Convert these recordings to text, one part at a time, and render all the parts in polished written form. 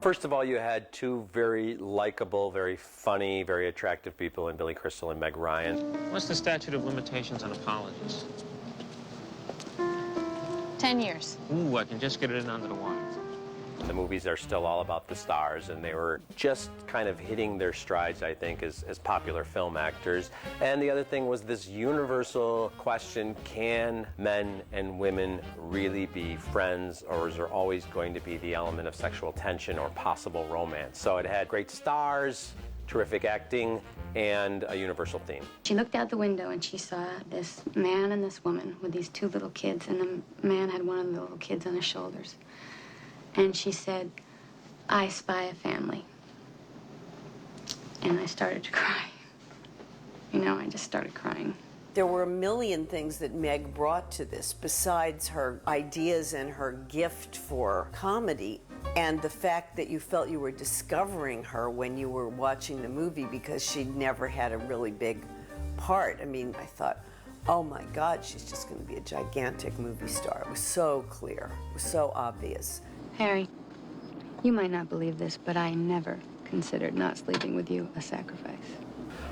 First of all, you had two very likable, very funny, very attractive people in Billy Crystal and Meg Ryan. What's the statute of limitations on apologies? 10 years. Ooh, I can just get it in under the wire. The movies are still all about the stars, and they were just kind of hitting their strides, I think, as popular film actors. And the other thing was this universal question, can men and women really be friends, or is there always going to be the element of sexual tension or possible romance? So it had great stars, terrific acting, and a universal theme. She looked out the window and she saw this man and this woman with these two little kids, and the man had one of the little kids on his shoulders. And she said, "I spy a family." And I started to cry. You know, I just started crying. There were a million things that Meg brought to this besides her ideas and her gift for comedy, and the fact that you felt you were discovering her when you were watching the movie because she'd never had a really big part. I mean, I thought, oh my God, she's just going to be a gigantic movie star. It was so clear. It was so obvious. Harry, you might not believe this, but I never considered not sleeping with you a sacrifice.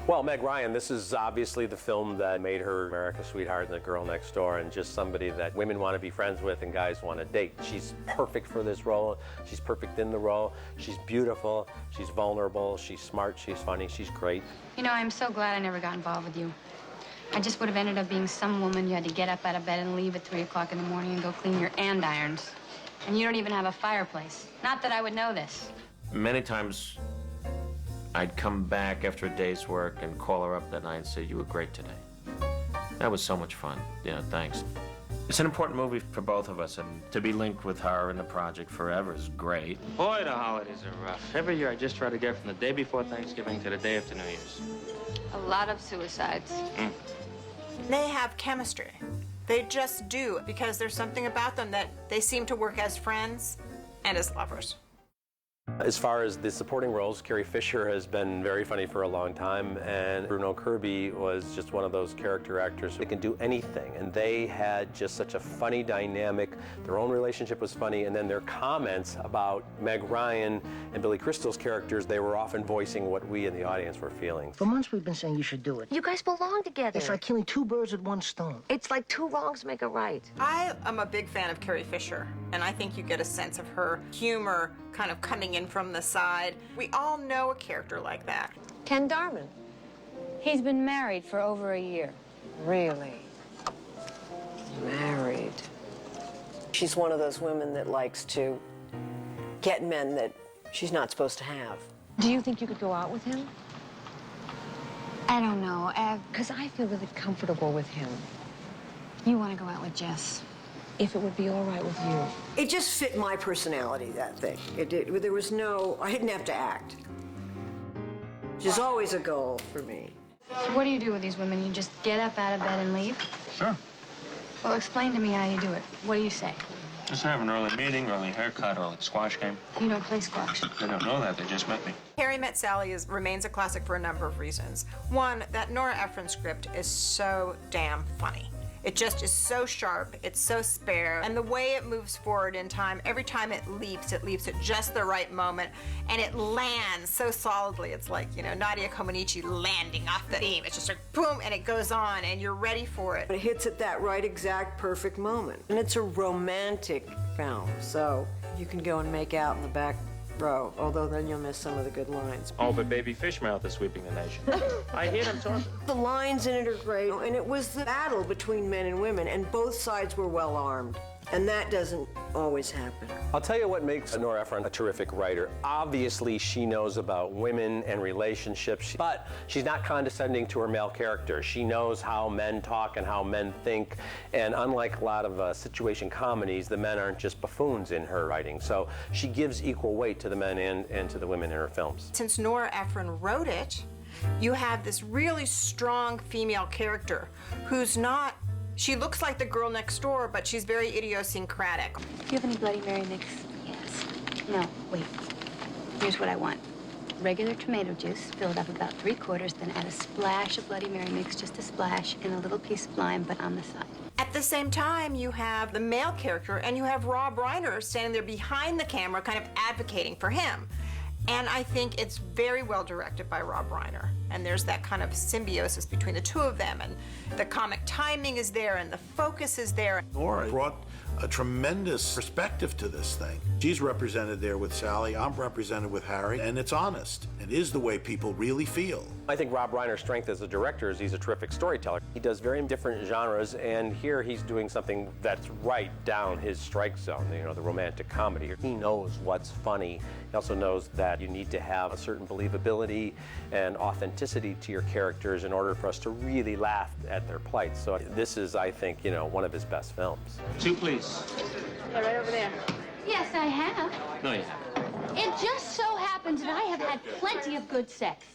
Well, Meg Ryan, this is obviously the film that made her America's sweetheart and the girl next door, and just somebody that women want to be friends with and guys want to date. She's perfect for this role. She's perfect in the role. She's beautiful. She's vulnerable. She's smart. She's funny. She's great. You know, I'm so glad I never got involved with you. I just would have ended up being some woman you had to get up out of bed and leave at 3 o'clock in the morning and go clean your andirons. And you don't even have a fireplace. Not that I would know this. Many times, I'd come back after a day's work and call her up that night and say, "You were great today." That was so much fun. Yeah, thanks. It's an important movie for both of us, and to be linked with her in the project forever is great. Boy, the holidays are rough. Every year I just try to get from the day before Thanksgiving to the day after New Year's. A lot of suicides. They have chemistry. They just do, because there's something about them that they seem to work as friends and as lovers. As far as the supporting roles, Carrie Fisher has been very funny for a long time, and Bruno Kirby was just one of those character actors who can do anything, and they had just such a funny dynamic. Their own relationship was funny, and then their comments about Meg Ryan and Billy Crystal's characters, they were often voicing what we in the audience were feeling. For months we've been saying you should do it. You guys belong together. It's like killing two birds with one stone. It's like two wrongs make a right. I am a big fan of Carrie Fisher, and I think you get a sense of her humor kind of coming in from the side. We all know a character like that. Ken Darman. He's been married for over a year. Really? Married. She's one of those women that likes to get men that she's not supposed to have. Do you think you could go out with him? I don't know. Because I feel really comfortable with him. You want to go out with Jess? If it would be all right with you. It just fit my personality, that thing. It did. There was no, I didn't have to act. Which is always a goal for me. What do you do with these women? You just get up out of bed and leave? Sure. Well, explain to me how you do it. What do you say? Just have an early meeting, early haircut, early squash game. You don't play squash. They don't know that. They just met me. Harry Met Sally remains a classic for a number of reasons. One, that Nora Ephron script is so damn funny. It just is so sharp, it's so spare, and the way it moves forward in time, every time it leaps at just the right moment, and it lands so solidly. It's like, you know, Nadia Comaneci landing off the theme. It's just like boom, and it goes on, and you're ready for it. It hits at that right exact perfect moment. And it's a romantic film, so you can go and make out in the back row, although then you'll miss some of the good lines. Oh, but Baby Fishmouth is sweeping the nation. I hear them talking. The lines in it are great, and it was the battle between men and women, and both sides were well armed. And that doesn't always happen. I'll tell you what makes Nora Ephron a terrific writer. Obviously, she knows about women and relationships, but she's not condescending to her male character. She knows how men talk and how men think, and unlike a lot of situation comedies, the men aren't just buffoons in her writing. So she gives equal weight to the men and to the women in her films. Since Nora Ephron wrote it, you have this really strong female character who's not, she looks like the girl next door, but she's very idiosyncratic. Do you have any Bloody Mary mix? Yes. No, wait. Here's what I want. regular tomato juice, fill it up about 3/4, then add a splash of Bloody Mary mix, just a splash, and a little piece of lime, but on the side. At the same time, you have the male character and you have Rob Reiner standing there behind the camera kind of advocating for him. And I think it's very well directed by Rob Reiner. And there's that kind of symbiosis between the two of them. And the comic timing is there and the focus is there. Nora brought a tremendous perspective to this thing. She's represented there with Sally, I'm represented with Harry, and it's honest. It is the way people really feel. I think Rob Reiner's strength as a director is he's a terrific storyteller. He does very different genres, and here he's doing something that's right down his strike zone, you know, the romantic comedy. He knows what's funny. He also knows that you need to have a certain believability and authenticity to your characters in order for us to really laugh at their plight. So this is, I think, you know, one of his best films. 2, please. Yeah, right over there. Yes, I have. No, you haven't. It just so happens that I have had plenty of good sex.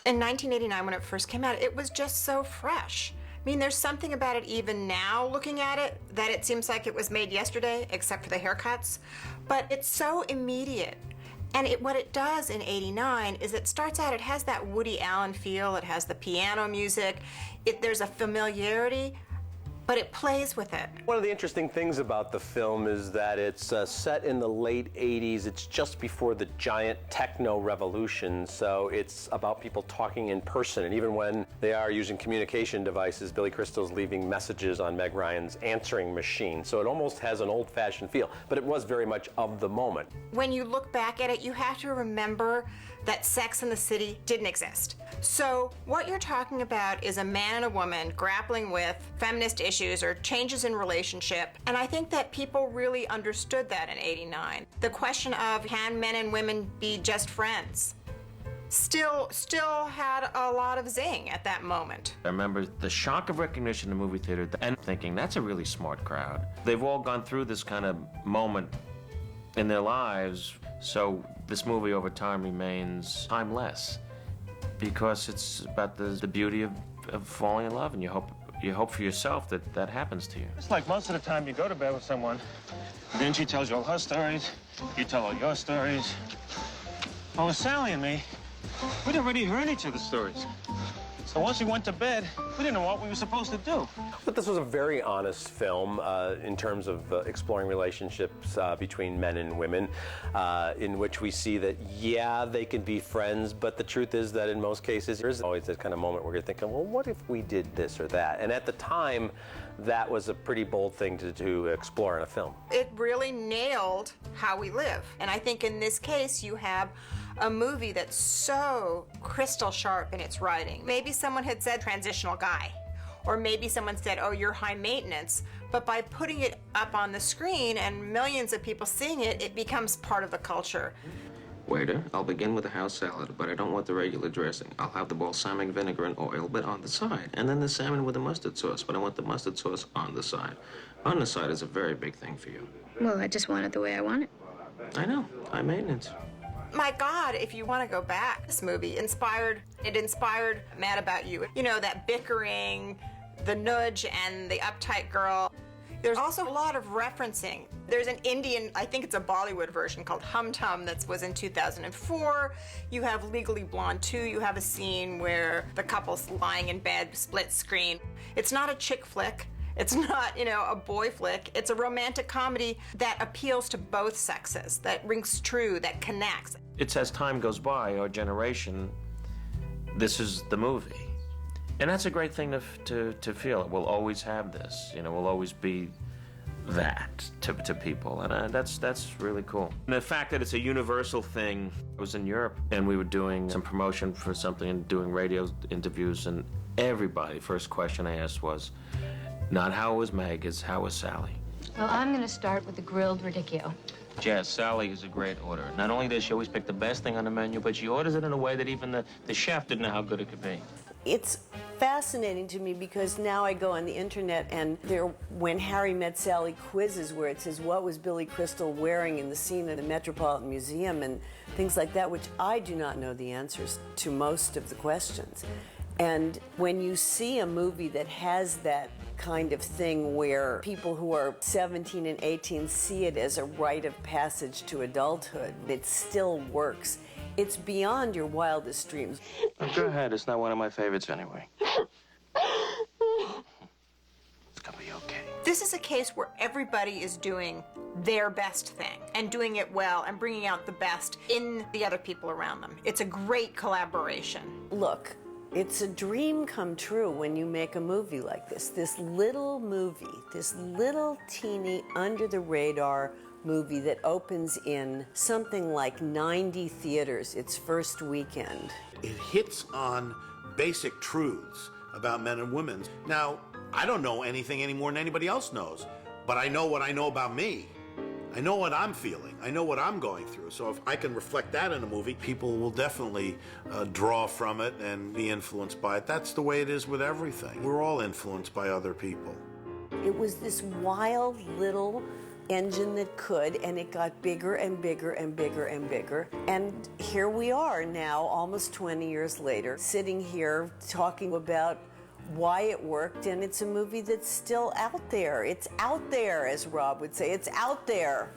In 1989, when it first came out, it was just so fresh. I mean, there's something about it even now, looking at it, that it seems like it was made yesterday, except for the haircuts. But it's so immediate. And what it does in 89 is it starts out, it has that Woody Allen feel, it has the piano music, there's a familiarity, but it plays with it. One of the interesting things about the film is that it's set in the late 80s. It's just before the giant techno revolution, so it's about people talking in person. And even when they are using communication devices, Billy Crystal's leaving messages on Meg Ryan's answering machine. So it almost has an old-fashioned feel, but it was very much of the moment. When you look back at it, you have to remember that Sex and the City didn't exist. So what you're talking about is a man and a woman grappling with feminist issues or changes in relationship. And I think that people really understood that in 89. The question of can men and women be just friends still had a lot of zing at that moment. I remember the shock of recognition in the movie theater and thinking, that's a really smart crowd. They've all gone through this kind of moment in their lives, so this movie over time remains timeless because it's about the beauty of falling in love, and you hope for yourself that happens to you. It's like most of the time you go to bed with someone, and then she tells you all her stories, you tell all your stories. Well, with Sally and me, we'd already heard each other's stories. So once we went to bed, we didn't know what we were supposed to do. But this was a very honest film in terms of exploring relationships between men and women, in which we see that, yeah, they can be friends, but the truth is that in most cases, there's always that kind of moment where you're thinking, well, what if we did this or that? And at the time, that was a pretty bold thing to explore in a film. It really nailed how we live. And I think in this case, you have a movie that's so crystal sharp in its writing. Maybe someone had said transitional guy, or maybe someone said, oh, you're high maintenance, but by putting it up on the screen and millions of people seeing it, it becomes part of the culture. Waiter, I'll begin with a house salad, but I don't want the regular dressing. I'll have the balsamic vinegar and oil, but on the side. And then the salmon with the mustard sauce, but I want the mustard sauce on the side. On the side is a very big thing for you. Well, I just want it the way I want it. I know, high maintenance. My God, if you want to go back, this movie inspired Mad About You. You know, that bickering, the nudge, and the uptight girl. There's also a lot of referencing. There's an Indian, I think it's a Bollywood version called Hum Tum that was in 2004. You have Legally Blonde 2. You have a scene where the couple's lying in bed, split screen. It's not a chick flick. It's not, you know, a boy flick. It's a romantic comedy that appeals to both sexes, that rings true, that connects. It's as time goes by, our generation, this is the movie. And that's a great thing to feel. It will always have this, you know, will always be that to people. And that's really cool. And the fact that it's a universal thing. I was in Europe and we were doing some promotion for something and doing radio interviews, and everybody, first question I asked was, not how was Meg, it's how was Sally. Well, I'm going to start with the grilled radicchio. Jess, Sally is a great order. Not only does she always pick the best thing on the menu, but she orders it in a way that even the chef didn't know how good it could be. It's fascinating to me because now I go on the internet and there, when Harry Met Sally quizzes where it says what was Billy Crystal wearing in the scene at the Metropolitan Museum and things like that, which I do not know the answers to most of the questions. And when you see a movie that has that kind of thing where people who are 17 and 18 see it as a rite of passage to adulthood, it still works. It's beyond your wildest dreams. Go ahead. It's not one of my favorites anyway. It's gonna be okay. This is a case where everybody is doing their best thing and doing it well and bringing out the best in the other people around them. It's a great collaboration. Look, it's a dream come true when you make a movie like this. This little movie, this little teeny under the radar movie that opens in something like 90 theaters its first weekend. It hits on basic truths about men and women. Now, I don't know anything any more than anybody else knows, but I know what I know about me. I know what I'm feeling. I know what I'm going through. So if I can reflect that in a movie, people will definitely draw from it and be influenced by it. That's the way it is with everything. We're all influenced by other people. It was this wild little engine that could, and it got bigger and bigger and bigger and bigger. And here we are now, almost 20 years later, sitting here talking about why it worked, and it's a movie that's still out there. It's out there, as Rob would say. It's out there.